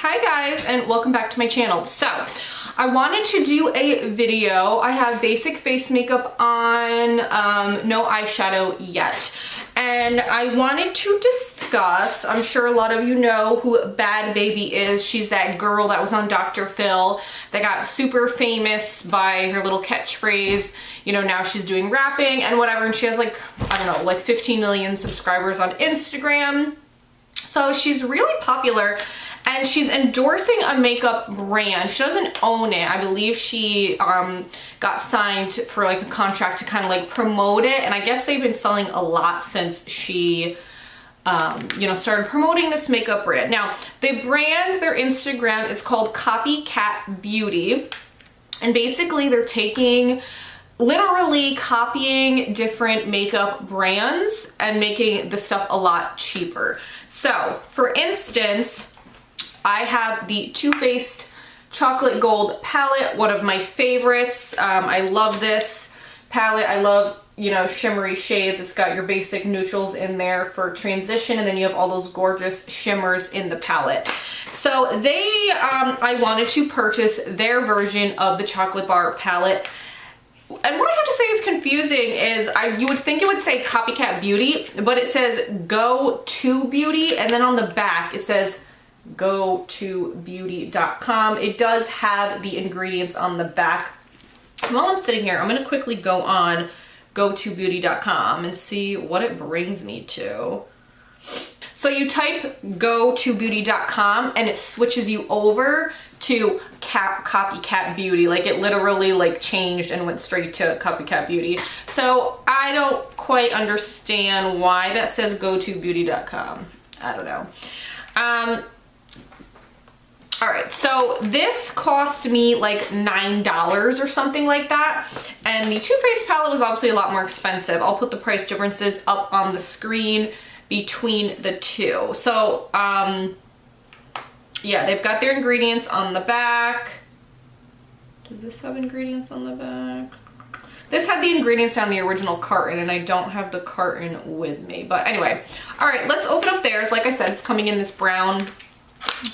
Hi guys, and welcome back to my channel. So I wanted to do a video. I have basic face makeup on, no eyeshadow yet. And I wanted to discuss, I'm sure a lot of you know who BobbieRaeBeauty is. She's that girl that was on Dr. Phil that got super famous by her little catchphrase. You know, now she's doing rapping and whatever, and she has like, I don't know, like 15 million subscribers on Instagram. So she's really popular. And she's endorsing a makeup brand. She doesn't own it. I believe she got signed for like a contract to kind of like promote it. And I guess they've been selling a lot since she, you know, started promoting this makeup brand. Now, the brand, their Instagram is called Copycat Beauty. And basically they're literally copying different makeup brands and making the stuff a lot cheaper. So, for instance, I have the Too Faced Chocolate Gold palette, one of my favorites. I love this palette. I love, you know, shimmery shades. It's got your basic neutrals in there for transition, and then you have all those gorgeous shimmers in the palette. So I wanted to purchase their version of the chocolate bar palette. And what I have to say is confusing is you would think it would say Copycat Beauty, but it says Go To Beauty, and then on the back it says GoToBeauty.com. It does have the ingredients on the back. While I'm sitting here, I'm going to quickly go on GoToBeauty.com and see what it brings me to. So you type GoToBeauty.com and it switches you over to Copycat Beauty. Like it literally like changed and went straight to Copycat Beauty. So I don't quite understand why that says GoToBeauty.com. I don't know. All right, so this cost me like $9 or something like that. And the Too Faced palette was obviously a lot more expensive. I'll put the price differences up on the screen between the two. So, yeah, they've got their ingredients on the back. Does this have ingredients on the back? This had the ingredients on the original carton, and I don't have the carton with me. But anyway, all right, let's open up theirs. Like I said, it's coming in this brown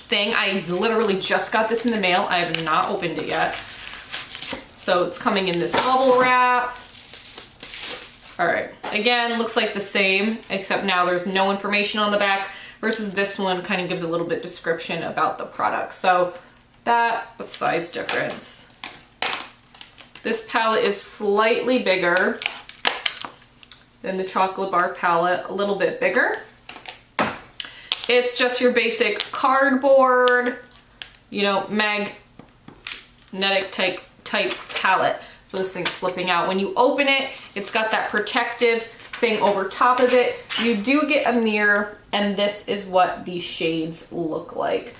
thing. I literally just got this in the mail. I have not opened it yet. So it's coming in this bubble wrap. All right, again, looks like the same, except now there's no information on the back versus this one kind of gives a little bit description about the product. So what size difference? This palette is slightly bigger than the chocolate bar palette, a little bit bigger. It's just your basic cardboard, you know, magnetic type palette. So this thing's slipping out. When you open it, it's got that protective thing over top of it. You do get a mirror, and this is what these shades look like.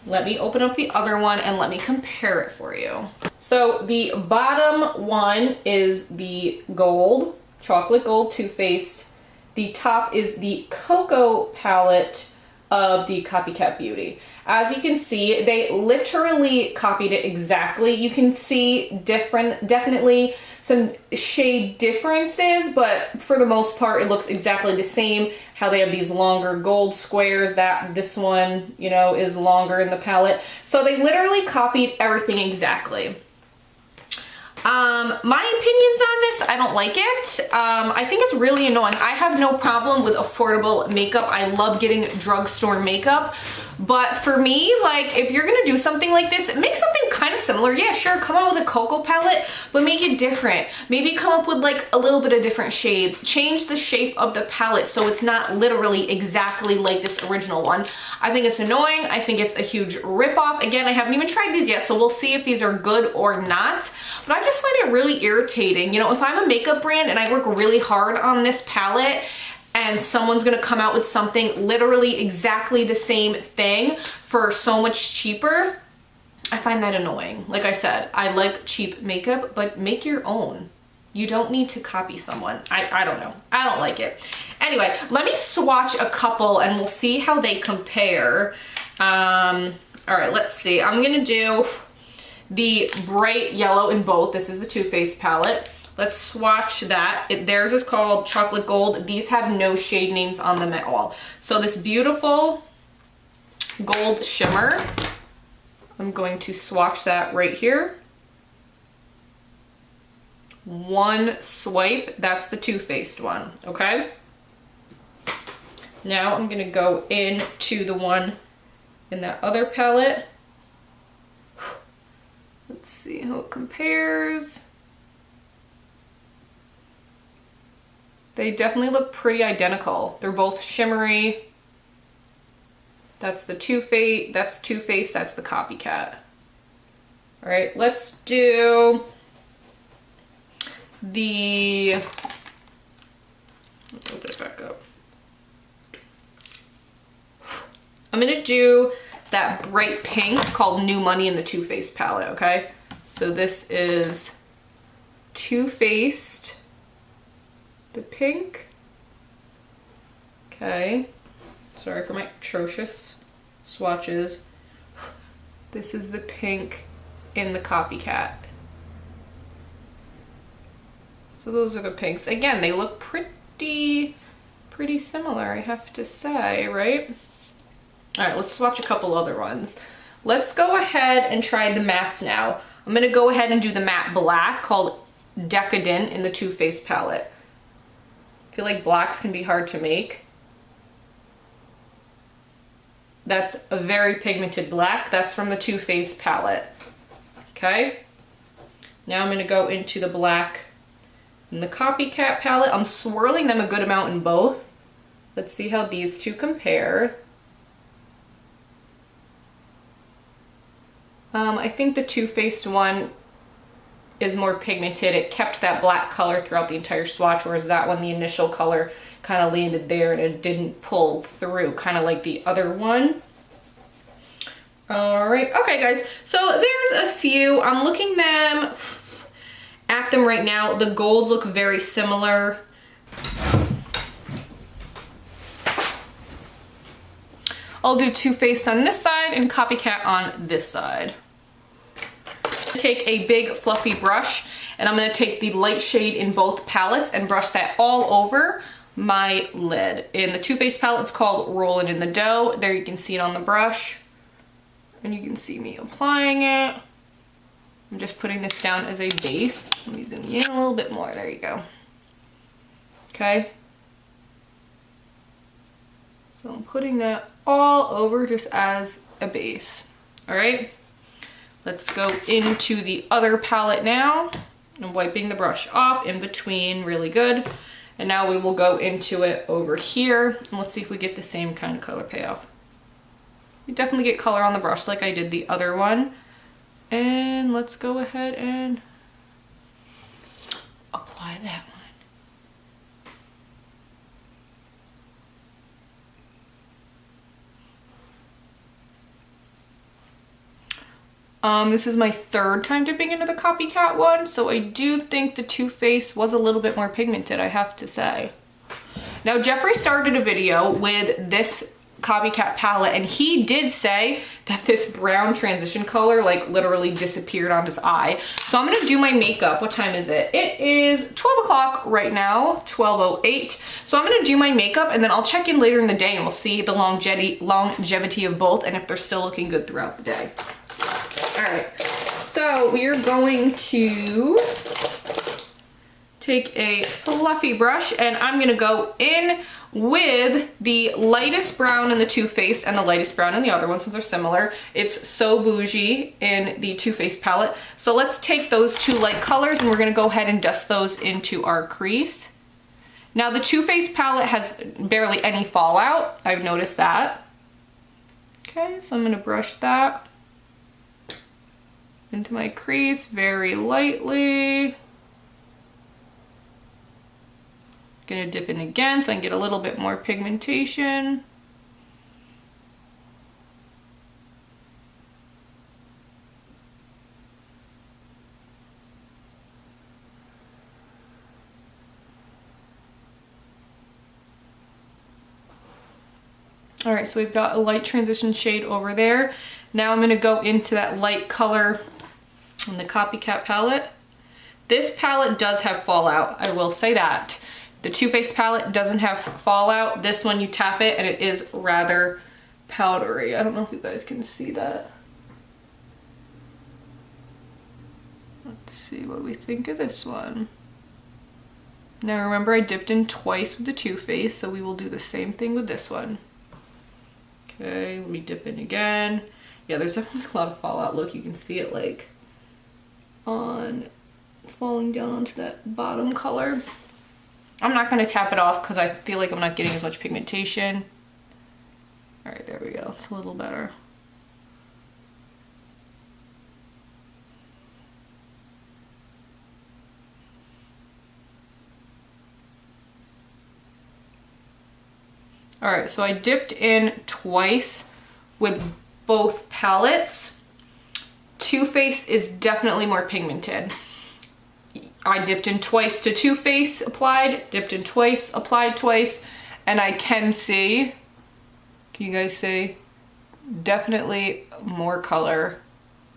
Let me open up the other one and let me compare it for you. So the bottom one is the gold, chocolate gold Too Faced. The top is the Cocoa palette of the Copycat Beauty. As you can see, they literally copied it exactly. You can see definitely some shade differences, but for the most part, it looks exactly the same. How they have these longer gold squares, that this one, you know, is longer in the palette. So they literally copied everything exactly. My opinions on this, I don't like it. I think it's really annoying. I have no problem with affordable makeup. I love getting drugstore makeup. But for me, like, if you're gonna do something like this, make something kind of similar. Yeah, sure, come out with a cocoa palette, but make it different. Maybe come up with like a little bit of different shades. Change the shape of the palette so it's not literally exactly like this original one. I think it's annoying. I think it's a huge ripoff. Again, I haven't even tried these yet, so we'll see if these are good or not. But I just find it really irritating. You know, if I'm a makeup brand and I work really hard on this palette, and someone's gonna come out with something literally exactly the same thing for so much cheaper, I find that annoying. Like I said, I like cheap makeup, but make your own. You don't need to copy someone. I don't know. I don't like it. Anyway, let me swatch a couple and we'll see how they compare. All right, let's see. I'm gonna do the bright yellow in both. This is the Too Faced palette. Let's swatch that. Theirs is called Chocolate Gold. These have no shade names on them at all. So this beautiful gold shimmer. I'm going to swatch that right here. One swipe, that's the Too Faced one, okay? Now I'm gonna go into the one in that other palette. Let's see how it compares. They definitely look pretty identical. They're both shimmery. That's the Too Faced, that's the Copycat. All right, let's do the, let's open it back up. I'm gonna do that bright pink called New Money in the Too Faced palette, okay? So this is Too Faced, the pink. Okay, sorry for my atrocious swatches. This is the pink in the Copycat. So those are the pinks. Again, they look pretty similar, I have to say, right? All right, let's swatch a couple other ones. Let's go ahead and try the mattes now. I'm gonna go ahead and do the matte black called Decadent in the Too Faced palette. I feel like blacks can be hard to make. That's a very pigmented black. That's from the Too Faced palette. Okay. Now I'm gonna go into the black in the Copycat palette. I'm swirling them a good amount in both. Let's see how these two compare. I think the Too Faced one is more pigmented. It kept that black color throughout the entire swatch, whereas that one, the initial color kind of landed there and it didn't pull through, kind of like the other one. All right, okay guys, so there's a few. I'm looking at them right now. The golds look very similar. I'll do Too Faced on this side and Copycat on this side. Take a big fluffy brush and I'm gonna take the light shade in both palettes and brush that all over my lid. In the Too Faced palette, it's called Rollin' in the Dough. There you can see it on the brush. And you can see me applying it. I'm just putting this down as a base. Let me zoom in a little bit more. There you go. Okay. So I'm putting that all over just as a base. All right. Let's go into the other palette now. I'm wiping the brush off in between really good. And now we will go into it over here. And let's see if we get the same kind of color payoff. You definitely get color on the brush like I did the other one. And let's go ahead and apply that one. This is my third time dipping into the Copycat one, so I do think the Too Faced was a little bit more pigmented, I have to say. Now, Jeffrey started a video with this Copycat palette and he did say that this brown transition color like literally disappeared on his eye. So I'm gonna do my makeup. What time is it? It is 12 o'clock right now, 12:08. So I'm gonna do my makeup and then I'll check in later in the day and we'll see the longevity of both and if they're still looking good throughout the day. All right, so we are going to take a fluffy brush and I'm gonna go in with the lightest brown in the Too Faced and the lightest brown in the other one since they're similar. It's So Bougie in the Too Faced palette. So let's take those two light colors and we're gonna go ahead and dust those into our crease. Now the Too Faced palette has barely any fallout. I've noticed that. Okay, so I'm gonna brush that into my crease very lightly. Gonna dip in again so I can get a little bit more pigmentation. All right, so we've got a light transition shade over there. Now I'm gonna go into that light color in the Copycat palette. This palette does have fallout, I will say that. The Too Faced palette doesn't have fallout. This one you tap it and it is rather powdery. I don't know if you guys can see that. Let's see what we think of this one. Now remember, I dipped in twice with the Too Faced, so we will do the same thing with this one. Okay, let me dip in again. Yeah, there's definitely a lot of fallout. Look, you can see it like on falling down onto that bottom color. I'm not gonna tap it off because I feel like I'm not getting as much pigmentation. All right, there we go. It's a little better. All right, so I dipped in twice with both palettes. Too Faced is definitely more pigmented. I dipped in twice to Too Faced, applied, dipped in twice, applied twice, and I can see, can you guys see? Definitely more color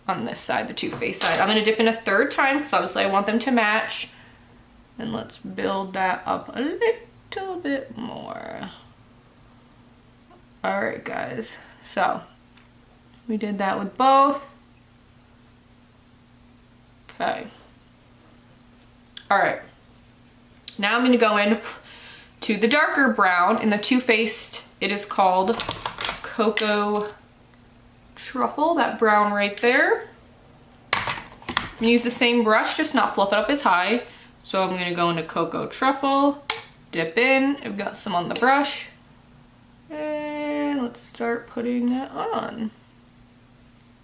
on this side, the Too Faced side. I'm gonna dip in a third time because obviously I want them to match. And let's build that up a little bit more. All right, guys, so we did that with both. Okay. All right, now I'm gonna go in to the darker brown in the Too Faced. It is called Cocoa Truffle, that brown right there. I'm gonna use the same brush, just not fluff it up as high. So I'm gonna go into Cocoa Truffle, dip in, I've got some on the brush, and let's start putting it on.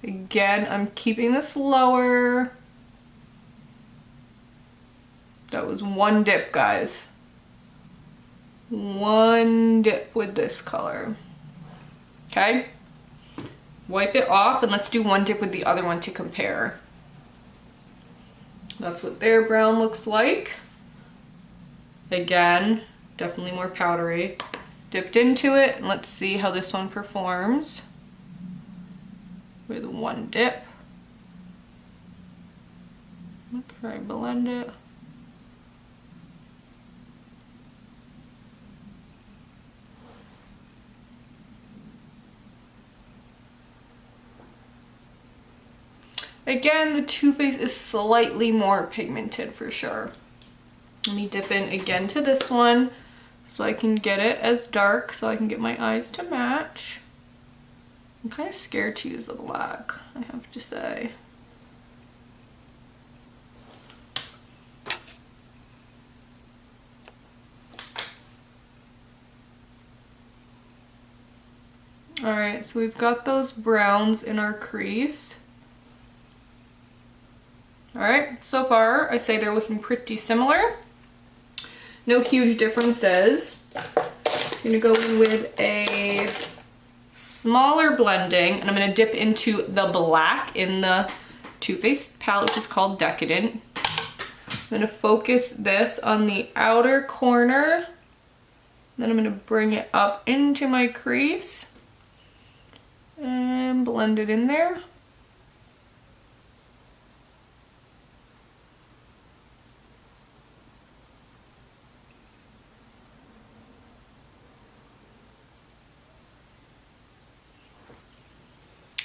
Again, I'm keeping this lower. That was one dip, guys. One dip with this color. Okay? Wipe it off and let's do one dip with the other one to compare. That's what their brown looks like. Again, definitely more powdery. Dipped into it, and let's see how this one performs with one dip. Okay, blend it. Again, the Too Faced is slightly more pigmented for sure. Let me dip in again to this one so I can get it as dark so I can get my eyes to match. I'm kind of scared to use the black, I have to say. All right, so we've got those browns in our crease. All right, so far I say they're looking pretty similar. No huge differences. I'm gonna go in with a smaller blending and I'm gonna dip into the black in the Too Faced palette, which is called Decadent. I'm gonna focus this on the outer corner. Then I'm gonna bring it up into my crease and blend it in there.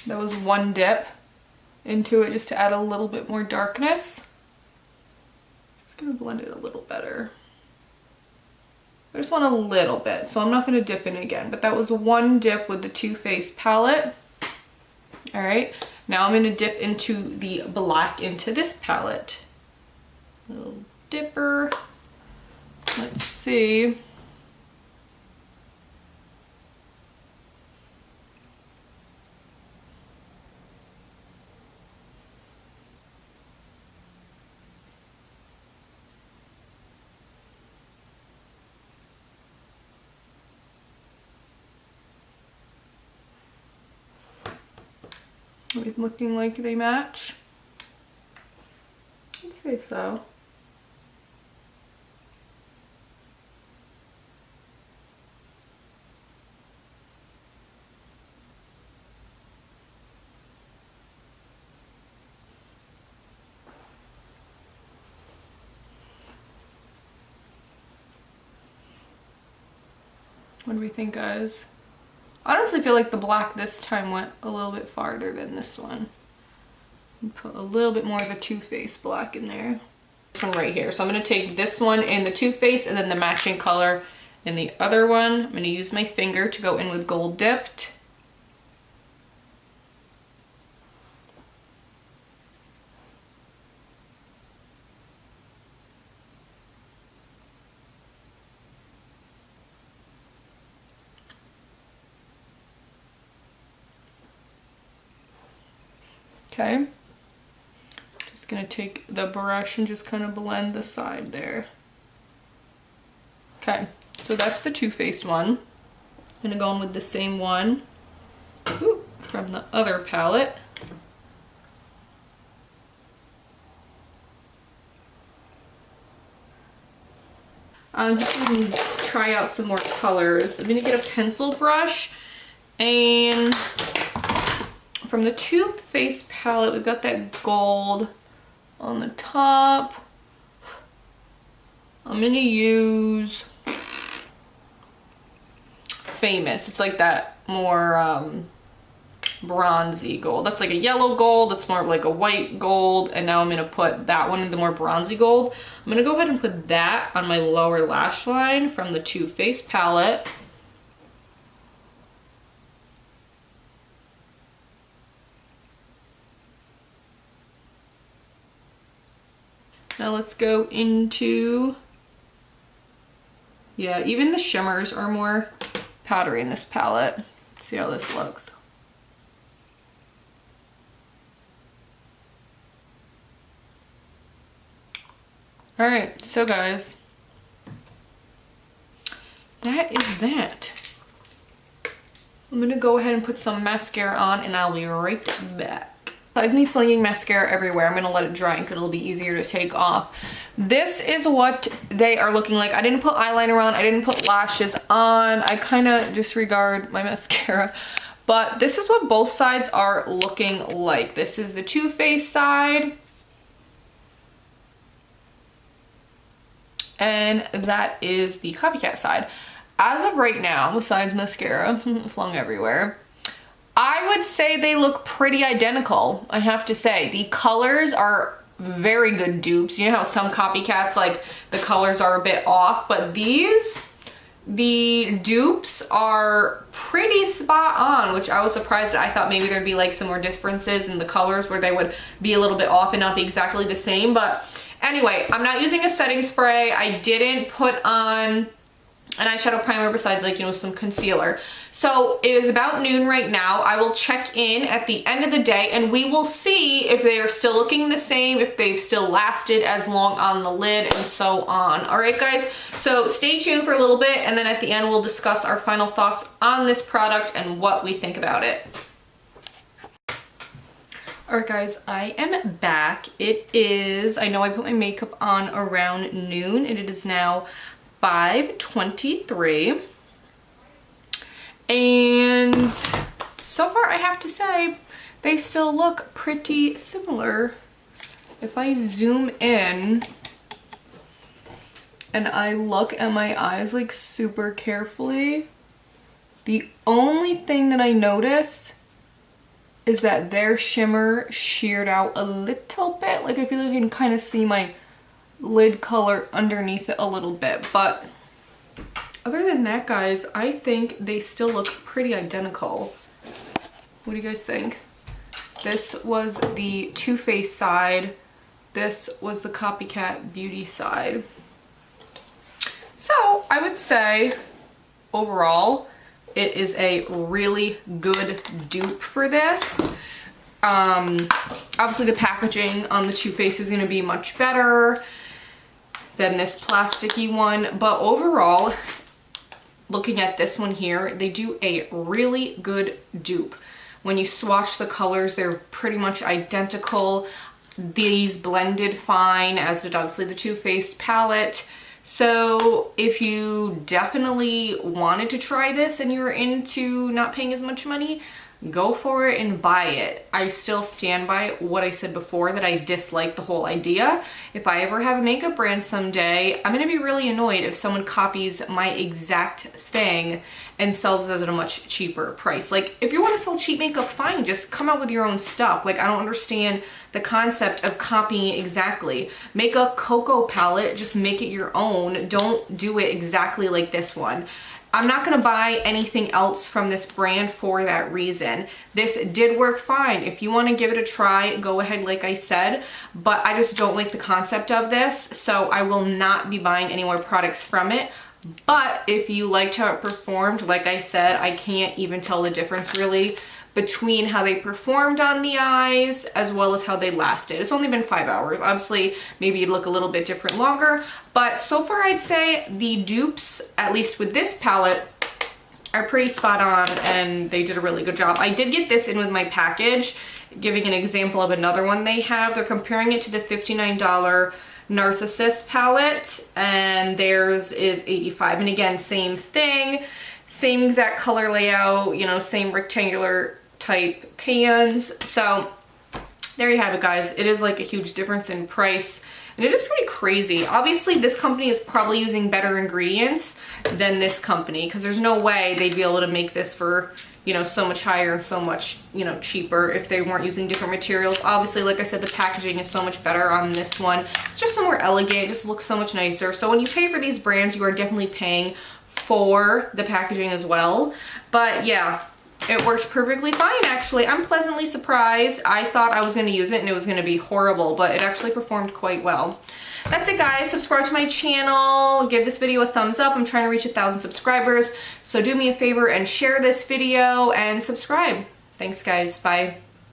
That was one dip into it just to add a little bit more darkness. Just gonna blend it a little better. I just want a little bit, so I'm not gonna dip in again, but that was one dip with the Too Faced palette. All right, now I'm gonna dip into the black into this palette. Little dipper. Let's see. Looking like they match? I'd say so. What do we think, guys? I honestly feel like the black this time went a little bit farther than this one. Put a little bit more of the Too Faced black in there. This one right here. So I'm going to take this one in the Too Faced and then the matching color in the other one. I'm going to use my finger to go in with Gold Dipped. Okay. Just gonna take the brush and just kind of blend the side there. Okay, so that's the Too Faced one. I'm gonna go in with the same one from the other palette. I'm just gonna try out some more colors. I'm gonna get a pencil brush, and from the Too Faced palette, we've got that gold on the top. I'm gonna use Famous. It's like that more bronzy gold. That's like a yellow gold. It's more of like a white gold. And now I'm gonna put that one in the more bronzy gold. I'm gonna go ahead and put that on my lower lash line from the Too Faced palette. Now let's go into, yeah, even the shimmers are more powdery in this palette. Let's see how this looks. All right, so guys, that is that. I'm gonna go ahead and put some mascara on and I'll be right back. Besides me flinging mascara everywhere, I'm gonna let it dry because it'll be easier to take off. This is what they are looking like. I didn't put eyeliner on, I didn't put lashes on. I kind of disregard my mascara, but this is what both sides are looking like. This is the Too Faced side, and that is the Copycat side. As of right now, besides mascara flung everywhere, I would say they look pretty identical, I have to say. The colors are very good dupes. You know how some copycats, like, the colors are a bit off, but these, the dupes are pretty spot on, which I was surprised at. I thought maybe there'd be like some more differences in the colors where they would be a little bit off and not be exactly the same. But anyway, I'm not using a setting spray. I didn't put on an eyeshadow primer besides, like, you know, some concealer. So it is about noon right now. I will check in at the end of the day and we will see if they are still looking the same, if they've still lasted as long on the lid, and so on. All right, guys, so stay tuned for a little bit, and then at the end we'll discuss our final thoughts on this product and what we think about it. All right, guys, I am back. It is, I know I put my makeup on around noon, and it is now 5:23, and so far I have to say they still look pretty similar. If I zoom in and I look at my eyes like super carefully, the only thing that I notice is that their shimmer sheared out a little bit. Like, I feel like I can kind of see my lid color underneath it a little bit, but other than that, guys, I think they still look pretty identical. What do you guys think? This was the Too Faced side, this was the Copycat Beauty side. So I would say overall it is a really good dupe for this. Obviously the packaging on the Too Faced is going to be much better than this plasticky one, but overall, looking at this one here, they do a really good dupe. When you swatch the colors, they're pretty much identical. These blended fine, as did obviously the Too Faced palette. So if you definitely wanted to try this and you're into not paying as much money, go for it and buy it. I still stand by what I said before, that I dislike the whole idea. If I ever have a makeup brand someday, I'm gonna be really annoyed if someone copies my exact thing and sells it at a much cheaper price. Like, if you want to sell cheap makeup, fine, just come out with your own stuff. Like, I don't understand the concept of copying exactly. Make a cocoa palette, just make it your own. Don't do it exactly like this one. I'm not gonna buy anything else from this brand for that reason. This did work fine. If you wanna give it a try, go ahead like I said, but I just don't like the concept of this, so I will not be buying any more products from it. But if you liked how it performed, like I said, I can't even tell the difference really between how they performed on the eyes as well as how they lasted. It's only been 5 hours. Obviously, maybe it'd look a little bit different longer, but so far I'd say the dupes, at least with this palette, are pretty spot on and they did a really good job. I did get this in with my package, giving an example of another one they have. They're comparing it to the $59 Narcissist palette and theirs is $85. And again, same thing, same exact color layout, you know, same rectangular type pans. So there you have it, guys. It is like a huge difference in price and it is pretty crazy. Obviously this company is probably using better ingredients than this company, because there's no way they'd be able to make this for, you know, so much higher and so much, you know, cheaper if they weren't using different materials. Obviously, like I said, the packaging is so much better on this one. It's just so more elegant, it just looks so much nicer. So when you pay for these brands, you are definitely paying for the packaging as well. But yeah, it works perfectly fine, actually. I'm pleasantly surprised. I thought I was gonna use it and it was gonna be horrible, but it actually performed quite well. That's it, guys. Subscribe to my channel. Give this video a thumbs up. I'm trying to reach 1,000 subscribers. So do me a favor and share this video and subscribe. Thanks, guys. Bye.